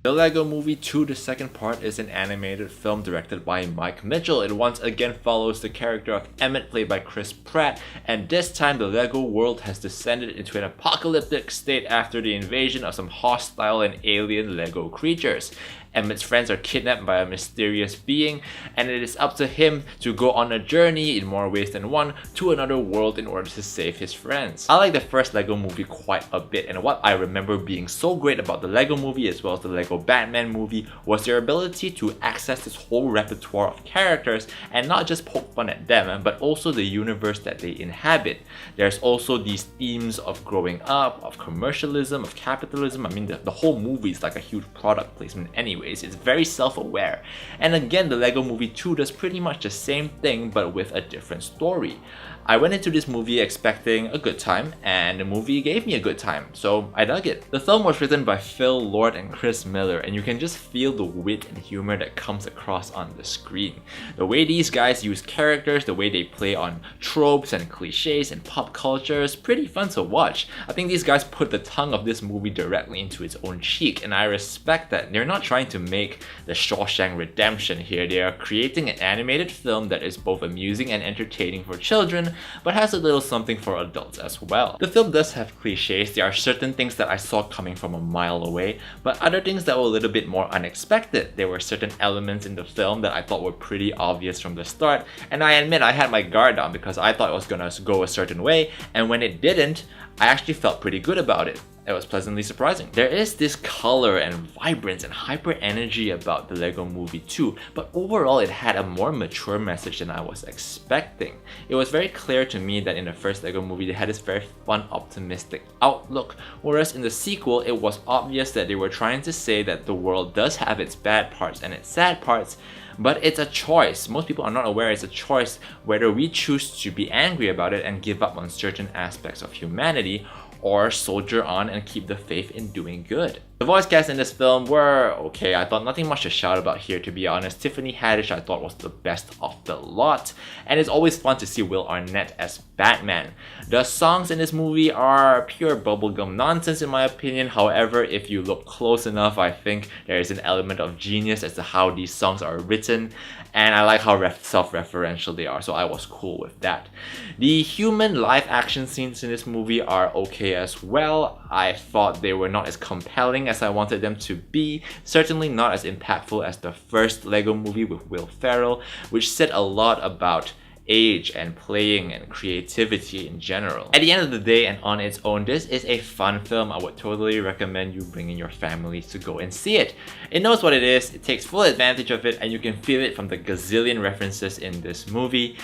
The Lego Movie 2, the second part, is an animated film directed by Mike Mitchell. It once again follows the character of Emmett, played by Chris Pratt, and this time the Lego world has descended into an apocalyptic state after the invasion of some hostile and alien Lego creatures. Emmett's friends are kidnapped by a mysterious being, and it is up to him to go on a journey in more ways than one to another world in order to save his friends. I like the first Lego movie quite a bit, and what I remember being so great about the Lego movie as well as the Lego Batman movie was their ability to access this whole repertoire of characters and not just poke fun at them, but also the universe that they inhabit. There's also these themes of growing up, of commercialism, of capitalism. I mean, the whole movie is like a huge product placement anyway. It's very self-aware. And again, the Lego Movie 2 does pretty much the same thing but with a different story. I went into this movie expecting a good time, and the movie gave me a good time, so I dug it. The film was written by Phil Lord and Chris Miller, and you can just feel the wit and humor that comes across on the screen. The way these guys use characters, the way they play on tropes and cliches and pop culture is pretty fun to watch. I think these guys put the tongue of this movie directly into its own cheek, and I respect that. They're not trying to make the Shawshank Redemption here. They are creating an animated film that is both amusing and entertaining for children, but has a little something for adults as well. The film does have cliches. There are certain things that I saw coming from a mile away, but other things that were a little bit more unexpected. There were certain elements in the film that I thought were pretty obvious from the start, and I admit I had my guard down because I thought it was gonna go a certain way, and when it didn't, I actually felt pretty good about it. It was pleasantly surprising. There is this color and vibrance and hyper energy about the Lego Movie 2, but overall it had a more mature message than I was expecting. It was very clear to me that in the first Lego Movie they had this very fun, optimistic outlook, whereas in the sequel it was obvious that they were trying to say that the world does have its bad parts and its sad parts, but it's a choice. Most people are not aware it's a choice whether we choose to be angry about it and give up on certain aspects of humanity, or soldier on and keep the faith in doing good. The voice cast in this film were okay. I thought nothing much to shout about here, to be honest. Tiffany Haddish I thought was the best of the lot, and it's always fun to see Will Arnett as Batman. The songs in this movie are pure bubblegum nonsense in my opinion. However, if you look close enough, I think there is an element of genius as to how these songs are written, and I like how self-referential they are, so I was cool with that. The human live action scenes in this movie are okay as well. I thought they were not as compelling as I wanted them to be, certainly not as impactful as the first Lego Movie with Will Ferrell, which said a lot about age and playing and creativity in general. At the end of the day and on its own, this is a fun film. I would totally recommend you bringing your families to go and see it. It knows what it is, it takes full advantage of it, and you can feel it from the gazillion references in this movie.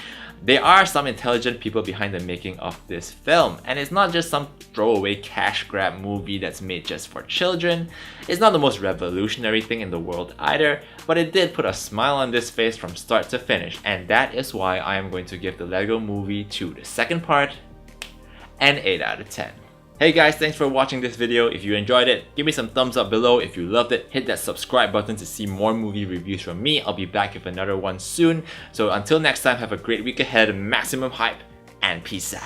There are some intelligent people behind the making of this film, and it's not just some throwaway cash grab movie that's made just for children. It's not the most revolutionary thing in the world either, but it did put a smile on this face from start to finish, and that is why I am going to give the Lego Movie 2, the second part, an 8 out of 10. Hey guys, thanks for watching this video. If you enjoyed it, give me some thumbs up below. If you loved it, hit that subscribe button to see more movie reviews from me. I'll be back with another one soon. So until next time, have a great week ahead, maximum hype, and peace out.